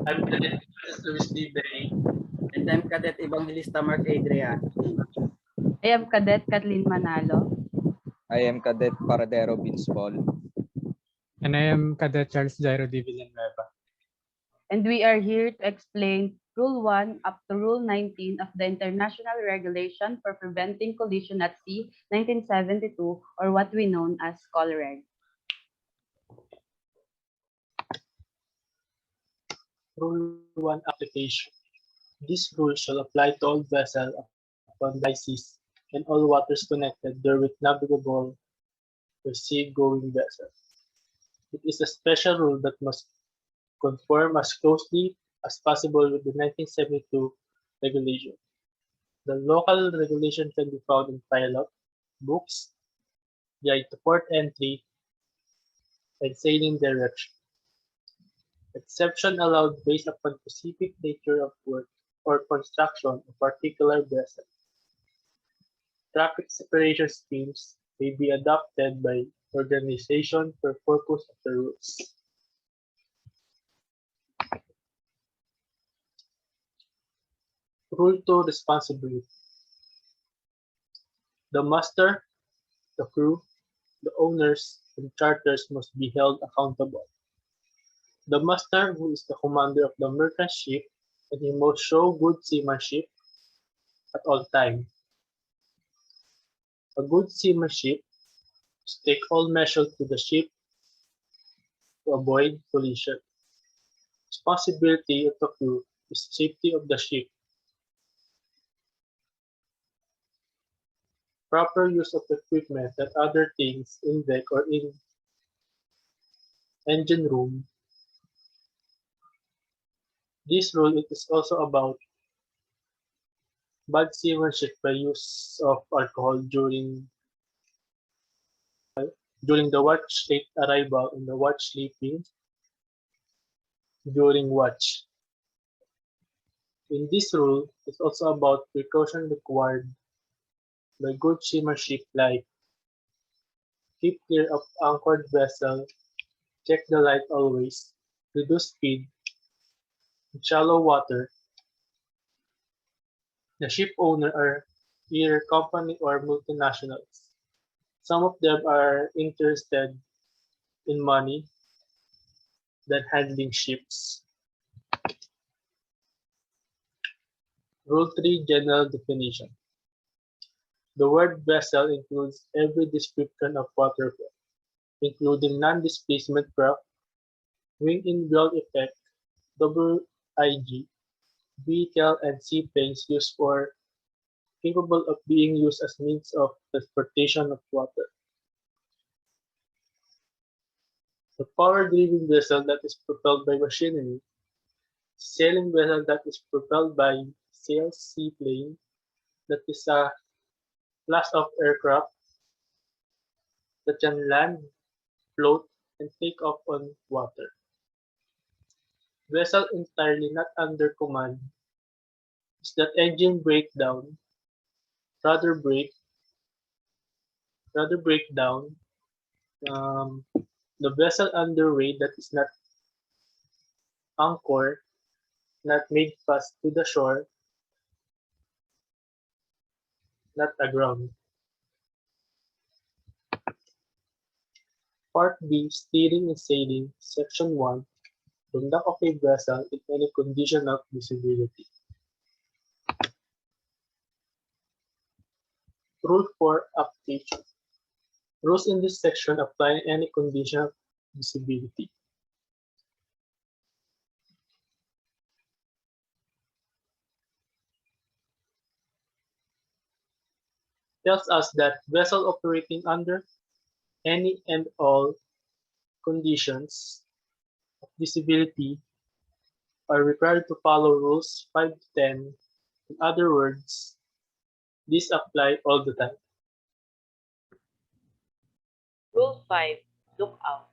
I'm Cadet Luis D. Bay. And I'm Cadet Evangelista Mark Adrian. I am Cadet Kathleen Manalo. I am Cadet Paradero Binsbol. And I am Cadet Charles Jairo D. Villanueva. And we are here to explain Rule 1 up to Rule 19 of the International Regulation for Preventing Collision at Sea 1972, or what we know as COLREG. Rule 1 application. This rule shall apply to all vessels upon the high seas and all waters connected therewith navigable or sea-going vessels. It is a special rule that must conform as closely as possible with the 1972 regulation. The local regulation can be found in pilot, books, guide to port entry, and sailing direction. Exception allowed based upon specific nature of work or construction of particular vessel. Traffic separation schemes may be adopted by organization for purpose of the rules. Rule 2 responsibility. The master, the crew, the owners, and charters must be held accountable. The master, who is the commander of the merchant ship, and he must show good seamanship at all times. A good seamanship must take all measures to the ship to avoid collision. Responsibility of the crew is safety of the ship. Proper use of equipment and other things in deck or in engine room. This rule is also about bad seamanship by use of alcohol during the watch late arrival and the watch sleeping during watch. In this rule, it's also about precaution required by good seamanship like keep clear of anchored vessel, check the light always, reduce speed, in shallow water. The ship owner are either company or multinationals. Some of them are interested in money than handling ships. Rule 3 General Definition. The word vessel includes every description of watercraft, including non-displacement craft, wing-in-ground effect, WIG, vehicle and seaplanes used for capable of being used as means of transportation of water. The power-driven vessel that is propelled by machinery, sailing vessel that is propelled by sail seaplane, that is a class of aircraft that can land, float, and take off on water. Vessel entirely not under command is that engine breakdown, rudder breakdown, the vessel underway that is not anchor, not made fast to the shore, not aground. Part B, Steering and Sailing, Section 1, conduct of a vessel in any condition of visibility. Rule 4, Application. Rules in this section apply in any condition of visibility. Tells us that vessel operating under any and all conditions of visibility are required to follow rules 5 to 10. In other words, these apply all the time. Rule 5, Lookout.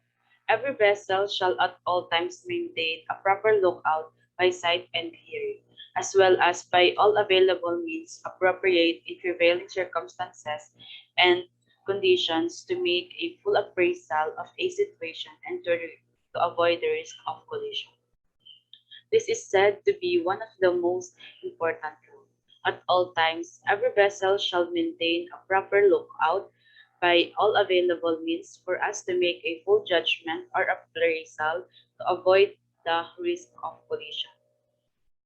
Every vessel shall at all times maintain a proper lookout by sight and hearing, as well as by all available means appropriate in prevailing circumstances and conditions to make a full appraisal of a situation and to avoid the risk of collision. This is said to be one of the most important rules. At all times, every vessel shall maintain a proper lookout by all available means for us to make a full judgment or appraisal to avoid the risk of collision.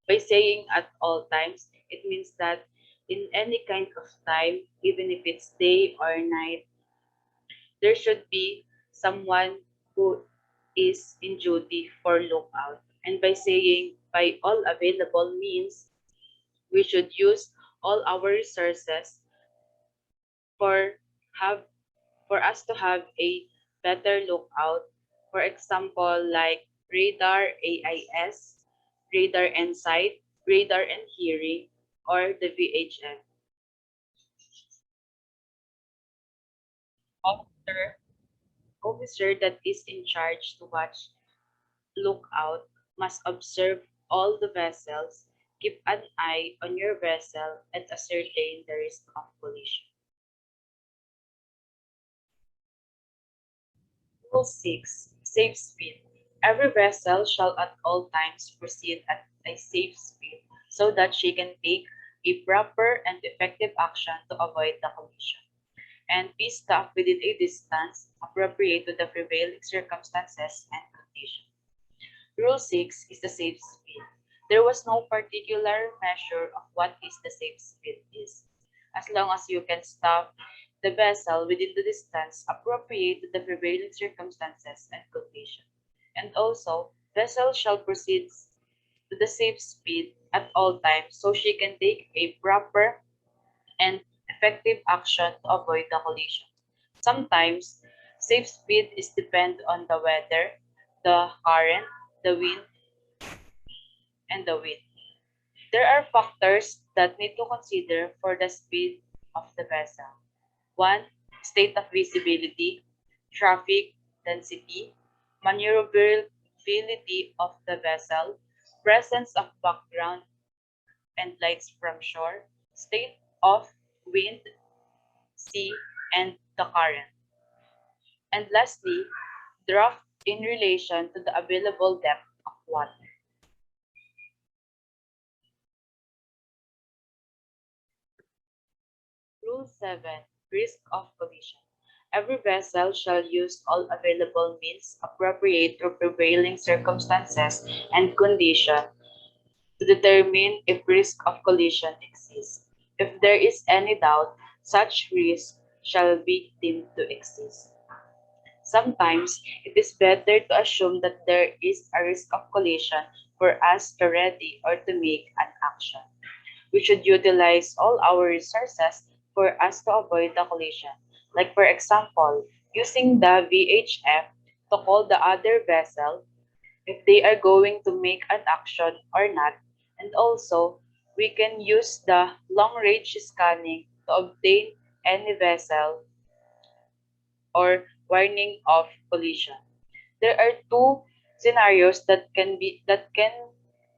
By saying at all times, it means that in any kind of time, even if it's day or night, there should be someone who is in duty for lookout. And by saying by all available means, we should use all our resources for have for us to have a better lookout. For example, like radar AIS, radar and sight, radar and hearing, or the VHF. Officer, officer that is in charge to watch lookout must observe all the vessels, keep an eye on your vessel, and ascertain the risk of collision. Rule 6. Safe speed. Every vessel shall at all times proceed at a safe speed so that she can take a proper and effective action to avoid the collision, and be stopped within a distance appropriate to the prevailing circumstances and conditions. Rule 6 is the safe speed. There was no particular measure of what is the safe speed is, as long as you can stop the vessel within the distance appropriate to the prevailing circumstances and conditions. And also, vessel shall proceed to the safe speed at all times so she can take a proper and effective action to avoid the collision. Sometimes, safe speed is depend on the weather, the current, the wind, and the wind. There are factors that need to consider for the speed of the vessel. 1. State of visibility, traffic density, maneuverability of the vessel, presence of background and lights from shore, state of wind, sea, and the current. And lastly, draft in relation to the available depth of water. Rule 7. Risk of collision. Every vessel shall use all available means appropriate to prevailing circumstances and conditions to determine if risk of collision exists. If there is any doubt, such risk shall be deemed to exist. Sometimes it is better to assume that there is a risk of collision for us to ready or to make an action. We should utilize all our resources for us to avoid the collision. Like for example, using the VHF to call the other vessel if they are going to make an action or not. And also, we can use the long-range scanning to obtain any vessel or warning of collision. There are two scenarios that can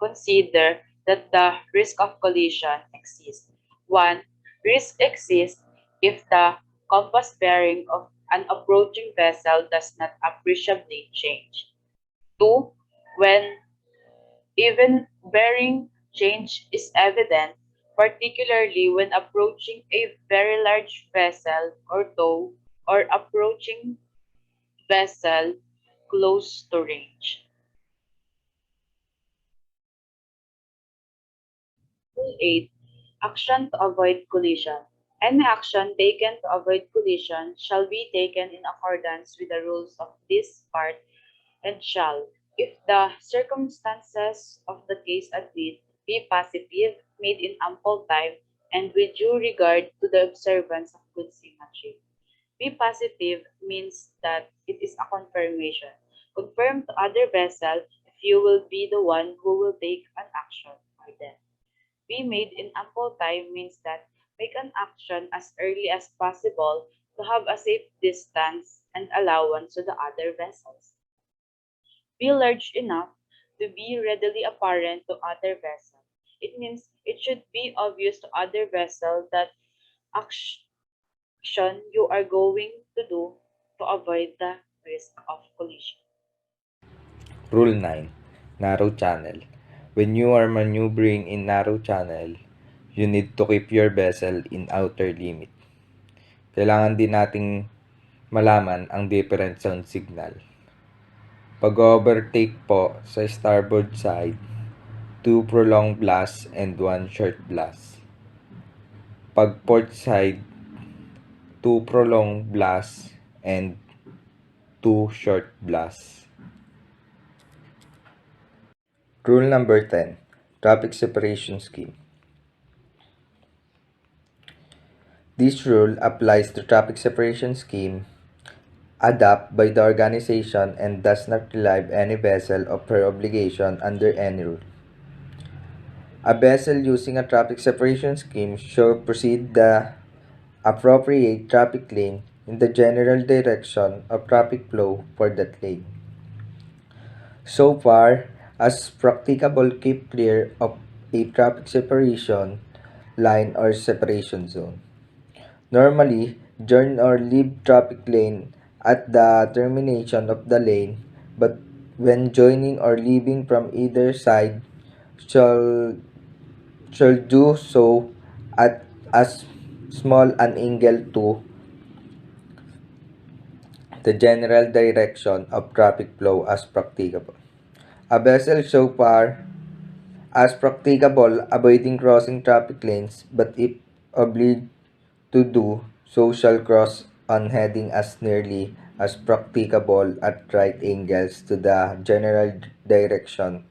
consider that the risk of collision exists. One, risk exists if the compass bearing of an approaching vessel does not appreciably change. Two, when even bearing change is evident, particularly when approaching a very large vessel or tow or approaching vessel close to range. Rule 8. Action to avoid collision. Any action taken to avoid collision shall be taken in accordance with the rules of this part and shall, if the circumstances of the case admit, be positive, made in ample time, and with due regard to the observance of good seamanship. Be positive means that it is a confirmation. Confirm to other vessel if you will be the one who will take an action for them. Be made in ample time means that make an action as early as possible to have a safe distance and allowance to the other vessels. Be large enough to be readily apparent to other vessels. It means it should be obvious to other vessels that action you are going to do to avoid the risk of collision. Rule 9. Narrow channel. When you are maneuvering in narrow channel, you need to keep your vessel in outer limit. Kailangan din nating malaman ang different sound signal. Pag-overtake po sa starboard side, 2 prolonged blasts and 1 short blast. Pag port side, 2 prolonged blasts and 2 short blasts. Rule number 10, Traffic Separation Scheme. This rule applies to traffic separation scheme adopted by the organization and does not relieve any vessel of her obligation under any rule. A vessel using a traffic separation scheme should proceed the appropriate traffic lane in the general direction of traffic flow for that lane. So far as practicable, keep clear of a traffic separation line or separation zone. Normally, join or leave traffic lane at the termination of the lane, but when joining or leaving from either side, shall do so at as small an angle to the general direction of traffic flow as practicable. A vessel so far as practicable avoiding crossing traffic lanes, but if obliged to do so shall cross on heading as nearly as practicable at right angles to the general direction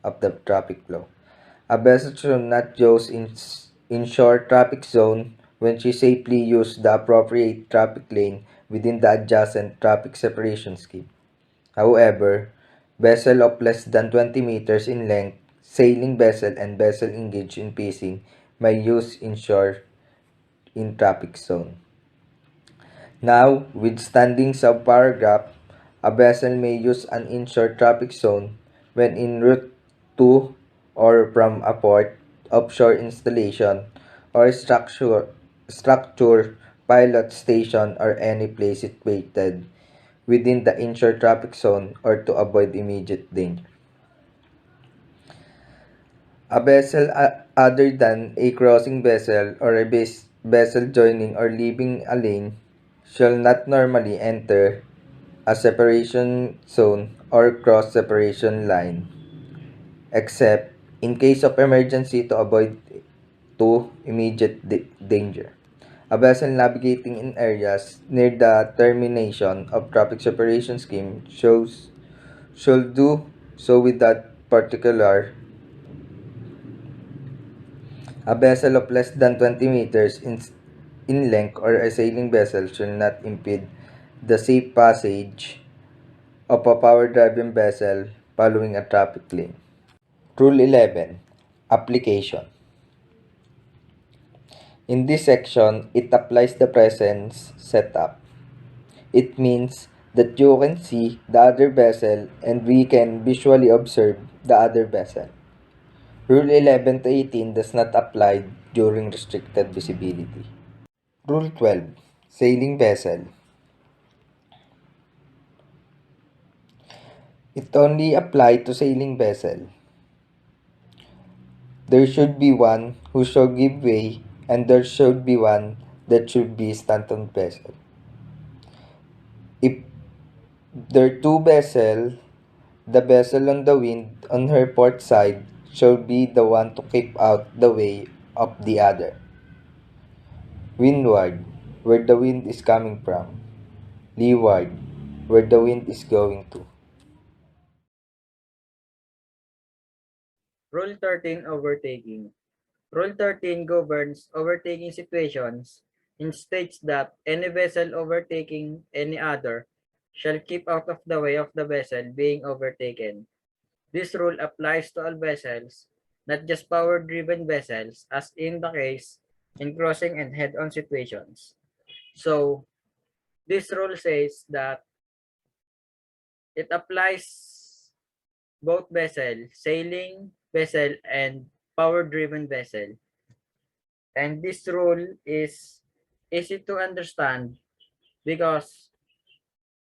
of the traffic flow. A vessel should not use in short traffic zone when she safely use the appropriate traffic lane within the adjacent traffic separation scheme. However, vessel of less than 20 meters in length, sailing vessel and vessel engaged in fishing may use inshore in traffic zone. Now, withstanding subparagraph, a vessel may use an inshore traffic zone when en route to or from a port, offshore installation, or structure, pilot station, or any place situated within the inshore traffic zone or to avoid immediate danger. A vessel other than a crossing vessel or a vessel joining or leaving a lane shall not normally enter a separation zone or cross separation line, except in case of emergency to avoid immediate danger. A vessel navigating in areas near the termination of traffic separation scheme should do so without particular. A vessel of less than 20 meters in length or a sailing vessel should not impede the safe passage of a power-driven vessel following a traffic lane. Rule 11. Application. In this section, it applies the presence setup. It means that you can see the other vessel and we can visually observe the other vessel. Rule 11 to 18 does not apply during restricted visibility. Rule 12. Sailing vessel. It only applies to sailing vessel. There should be one who shall give way, and there should be one that should be stand-on vessel. If there are two vessels, the vessel on the wind on her port side shall be the one to keep out the way of the other. Windward, where the wind is coming from. Leeward, where the wind is going to. Rule 13, overtaking. Rule 13 governs overtaking situations and states that any vessel overtaking any other shall keep out of the way of the vessel being overtaken. This rule applies to all vessels, not just power-driven vessels, as in the case in crossing and head-on situations. So, this rule says that it applies both vessel, sailing vessel, and power-driven vessel. And this rule is easy to understand because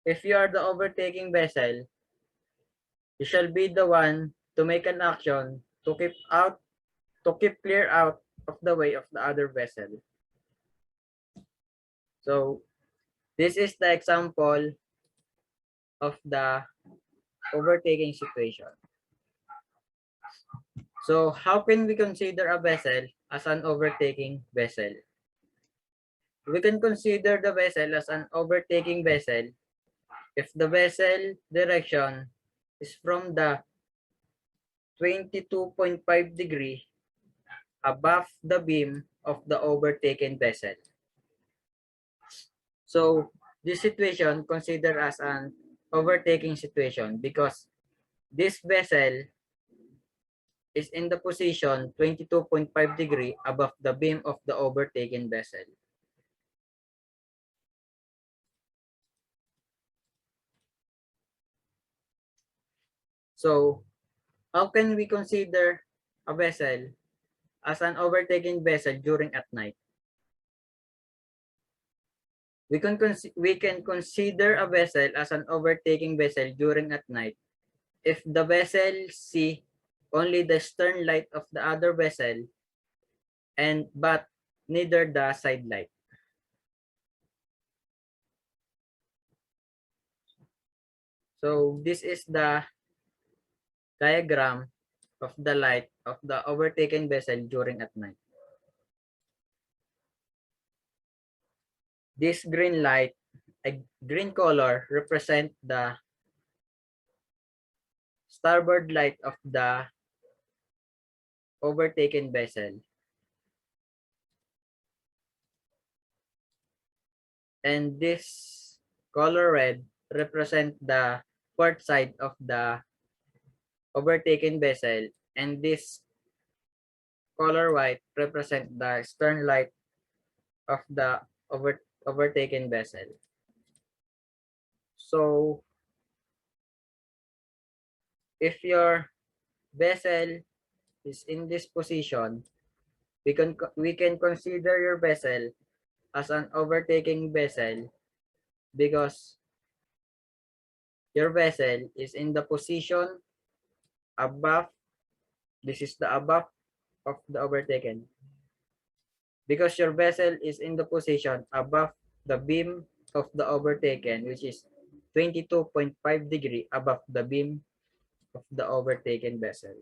if you are the overtaking vessel, you shall be the one to make an action to keep clear out of the way of the other vessel. So this is the example of the overtaking situation. So how can we consider a vessel as an overtaking vessel? We can consider the vessel as an overtaking vessel if the vessel direction is from the 22.5 degree above the beam of the overtaken vessel. So this situation considered as an overtaking situation because this vessel is in the position 22.5 degree above the beam of the overtaken vessel. So how can we consider a vessel as an overtaking vessel during at night? We can consider a vessel as an overtaking vessel during at night if the vessel see only the stern light of the other vessel but neither the side light. So this is the diagram of the light of the overtaken vessel during at night. This green light, a green color, represent the starboard light of the overtaken vessel. And this color red represent the port side of the overtaken vessel, and this color white represent the stern light of the overtaken vessel. So if your vessel is in this position, we can consider your vessel as an overtaking vessel because your vessel is in the position above, this is the above of the overtaken, because your vessel is in the position above the beam of the overtaken, which is 22.5 degree above the beam of the overtaken vessel.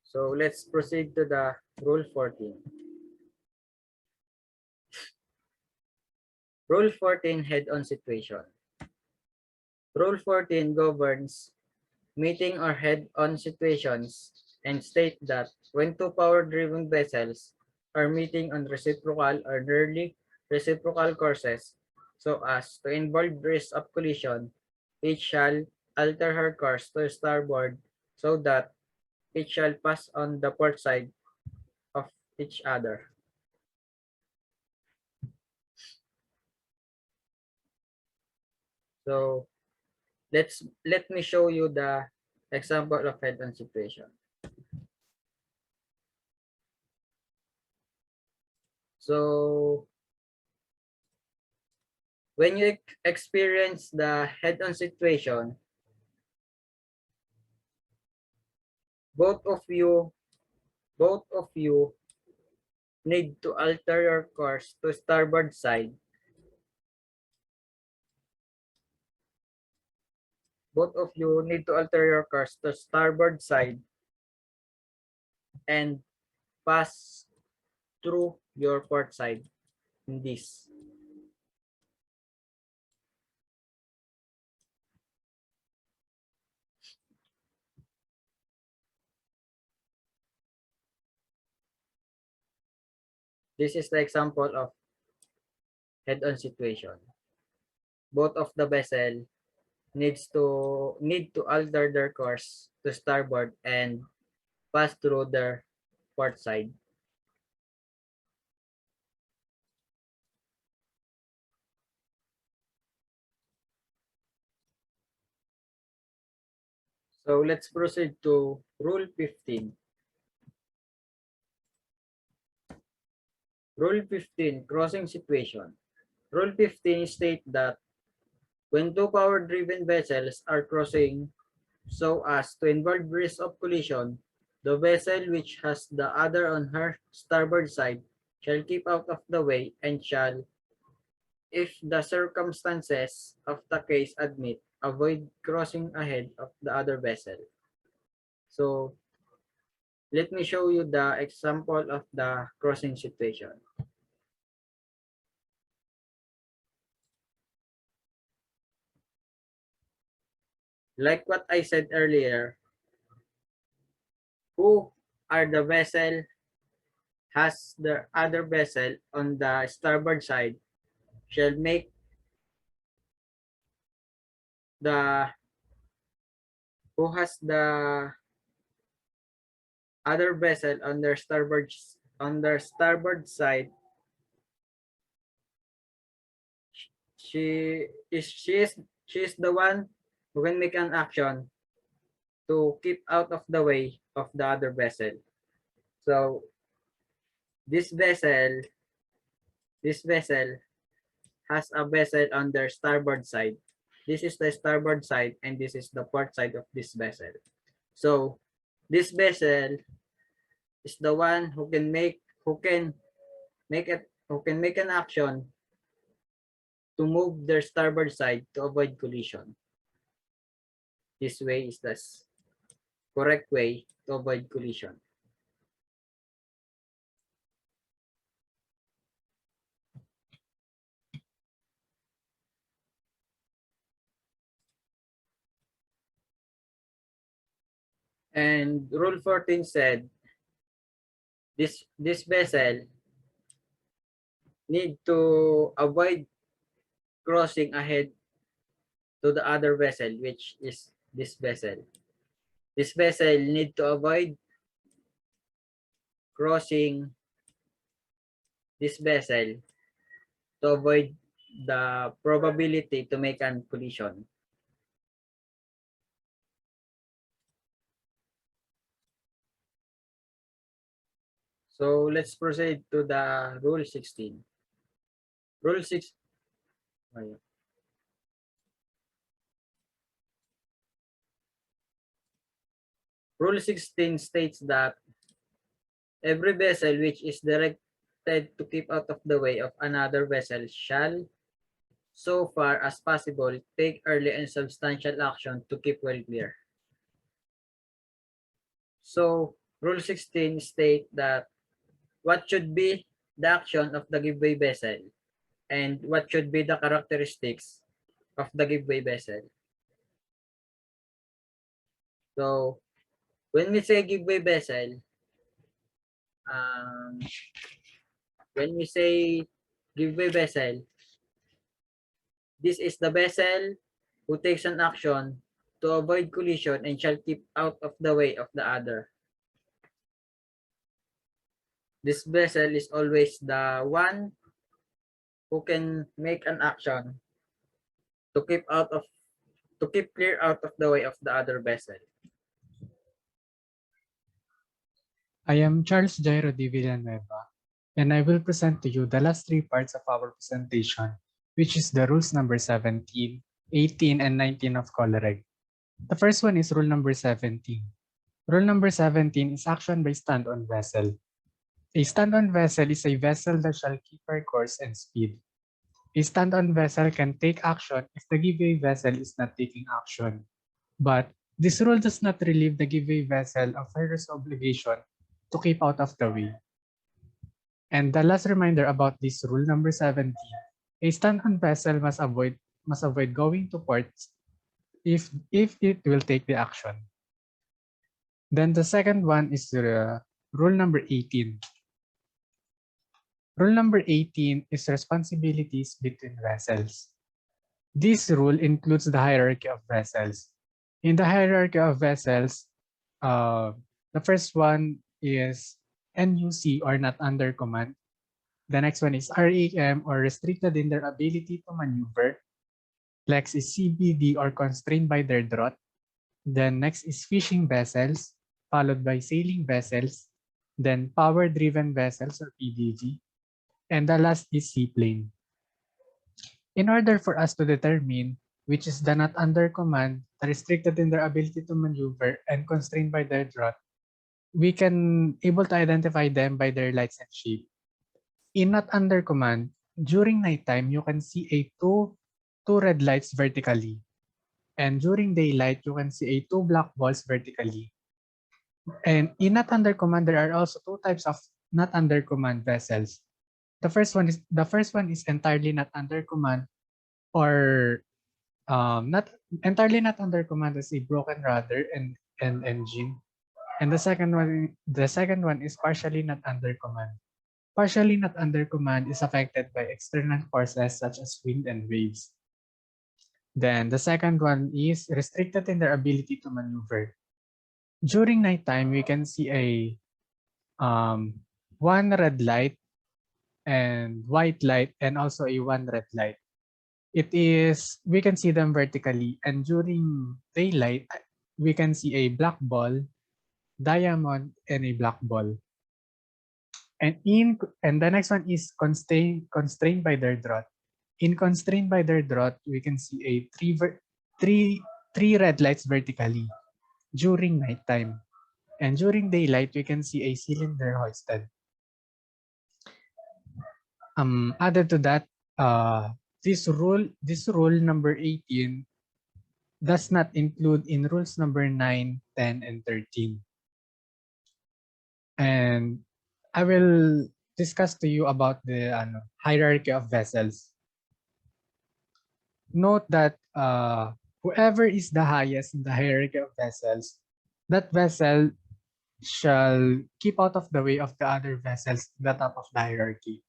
So let's proceed to the rule 14. Rule 14, head-on situation. Rule 14 governs meeting or head-on situations and state that when two power-driven vessels are meeting on reciprocal or nearly reciprocal courses so as to involve risk of collision, each shall alter her course to starboard so that it shall pass on the port side of each other. So let me show you the example of head-on situation. So when you experience the head-on situation, both of you need to alter your course to starboard side. Both of you need to alter your course to starboard side and pass through your port side in this. This is the example of head-on situation. Both of the vessel need to alter their course to starboard and pass through their port side. So let's proceed to rule 15. Rule 15, crossing situation. Rule 15 state that When two power-driven vessels are crossing so as to involve risk of collision, the vessel which has the other on her starboard side shall keep out of the way and shall, if the circumstances of the case admit, avoid crossing ahead of the other vessel. So let me show you the example of the crossing situation. Like what I said earlier, who are the vessel has the other vessel on the starboard side shall make the who has the other vessel on their starboard side. She is the one who can make an action to keep out of the way of the other vessel. So this vessel has a vessel on their starboard side. This is the starboard side and this is the port side of this vessel. So this vessel is the one who can make an action to move their starboard side to avoid collision. This way is the correct way to avoid collision. And Rule 14 said this vessel need to avoid crossing ahead to the other vessel, which is this vessel. This vessel need to avoid crossing this vessel to avoid the probability to make a collision. So let's proceed to the Rule 16. Rule 6. Rule 16 states that every vessel which is directed to keep out of the way of another vessel shall, so far as possible, take early and substantial action to keep well clear. So Rule 16 states that what should be the action of the giveaway vessel and what should be the characteristics of the giveaway vessel. So when we say giveaway vessel, this is the vessel who takes an action to avoid collision and shall keep out of the way of the other. This vessel is always the one who can make an action to keep clear out of the way of the other vessel. I am Charles Jairo de Villanueva, and I will present to you the last three parts of our presentation, which is the rules number 17, 18, and 19 of Colerig. The first one is rule number 17. Rule number 17 is action by stand-on vessel. A stand-on vessel is a vessel that shall keep her course and speed. A stand-on vessel can take action if the giveaway vessel is not taking action. But this rule does not relieve the giveaway vessel of her obligation to keep out of the way. And the last reminder about this rule number 17, a stand-on vessel must avoid going to ports if it will take the action. Then the second one is rule number 18. Rule number 18 is responsibilities between vessels. This rule includes the hierarchy of vessels. In the hierarchy of vessels, the first one is NUC or not under command. The next one is RAM or restricted in their ability to maneuver. Next is CBD or constrained by their draught. Then next is fishing vessels, followed by sailing vessels, then power-driven vessels or PDV, and the last is seaplane. In order for us to determine which is the not under command, restricted in their ability to maneuver, and constrained by their draught, we can able to identify them by their lights and shape. In not under command, during nighttime, you can see two red lights vertically. And during daylight, you can see two black balls vertically. And in not under command, there are also two types of not under command vessels. The first one is entirely not under command, or not entirely not under command as a broken rudder and engine. And the second one is partially not under command. Partially not under command is affected by external forces such as wind and waves. Then the second one is restricted in their ability to maneuver. During nighttime, we can see a one red light and white light, and also a one red light. We can see them vertically, and during daylight, we can see a black ball, diamond, and a black ball. And the next one is constrained by their draught. In constrained by their draught, we can see a three red lights vertically during nighttime. And during daylight, we can see a cylinder hoisted. Added to that, this rule number 18 does not include in rules number 9, 10, and 13. And I will discuss to you about the hierarchy of vessels. Note that whoever is the highest in the hierarchy of vessels, that vessel shall keep out of the way of the other vessels at the top of the hierarchy.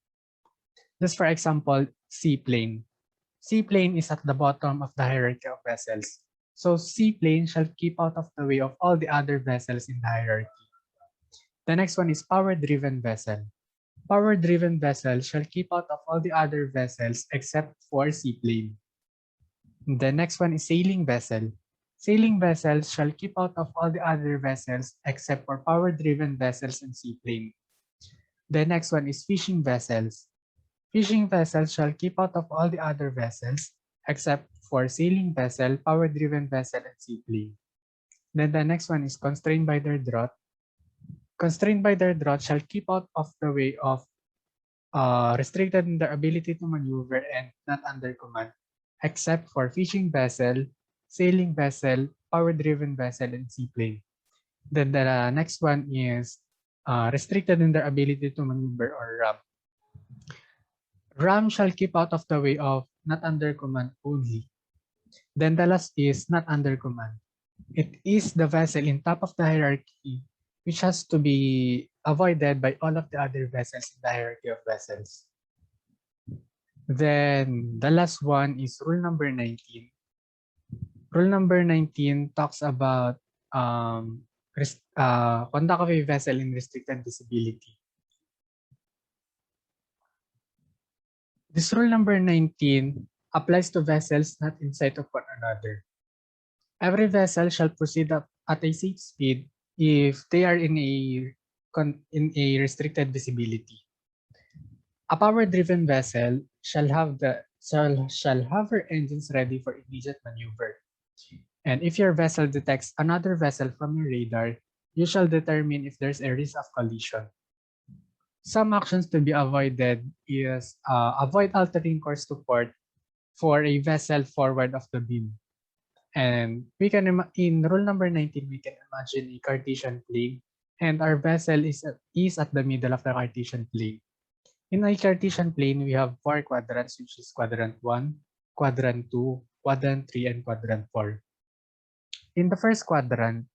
Just for example, seaplane. Seaplane is at the bottom of the hierarchy of vessels. So seaplane shall keep out of the way of all the other vessels in the hierarchy. The next one is power-driven vessel. Power-driven vessel shall keep out of all the other vessels except for seaplane. The next one is sailing vessel. Sailing vessels shall keep out of all the other vessels except for power-driven vessels and seaplane. The next one is fishing vessels. Fishing vessels shall keep out of all the other vessels except for sailing vessel, power-driven vessel, and seaplane. Then the next one is constrained by their draught. Constrained by their draught shall keep out of the way of restricted in their ability to maneuver and not under command, except for fishing vessel, sailing vessel, power-driven vessel, and seaplane. Then the next one is restricted in their ability to maneuver, or ram. Ram shall keep out of the way of not under command only. Then the last is not under command. It is the vessel in top of the hierarchy which has to be avoided by all of the other vessels in the hierarchy of vessels. Then the last one is rule number 19. Rule number 19 talks about conduct of a vessel in restricted visibility. This rule number 19 applies to vessels not in sight of one another. Every vessel shall proceed up at a safe speed if they are in a restricted visibility. A power-driven vessel shall have her engines ready for immediate maneuver. And if your vessel detects another vessel from your radar, you shall determine if there's a risk of collision. Some actions to be avoided is avoid altering course to port for a vessel forward of the beam. And we can in rule number 19, we can imagine a Cartesian plane, and our vessel is at the middle of the Cartesian plane. In a Cartesian plane, we have 4 quadrants, which is quadrant 1, quadrant 2, quadrant 3, and quadrant 4. In the first quadrant,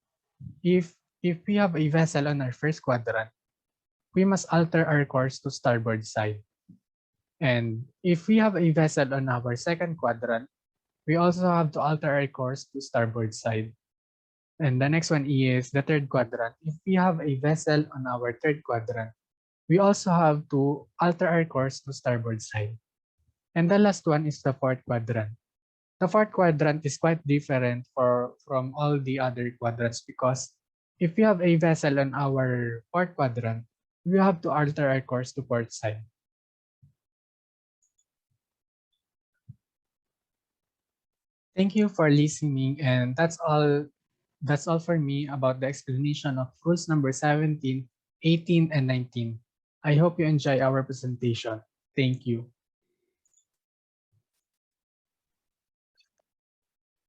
if we have a vessel on our first quadrant, we must alter our course to starboard side. And if we have a vessel on our second quadrant, we also have to alter our course to starboard side. And the next one is the third quadrant. If we have a vessel on our third quadrant, we also have to alter our course to starboard side. And the last one is the fourth quadrant. The fourth quadrant is quite different from all the other quadrants, because if we have a vessel on our fourth quadrant, we have to alter our course to port side. Thank you for listening, and that's all. That's all for me about the explanation of rules number 17, 18, and 19. I hope you enjoy our presentation. Thank you.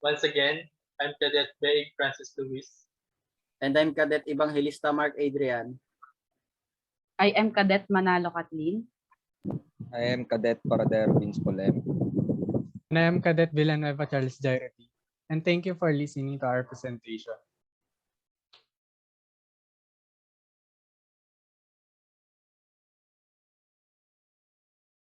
Once again, I'm Cadet Baig Francis Luis. And I'm Cadet Evangelista Mark Adrian. I am Cadet Manalo Kathleen. I am Cadet Paradero Vince Polem. And I am Cadet Villanueva Charles Jairati. And thank you for listening to our presentation.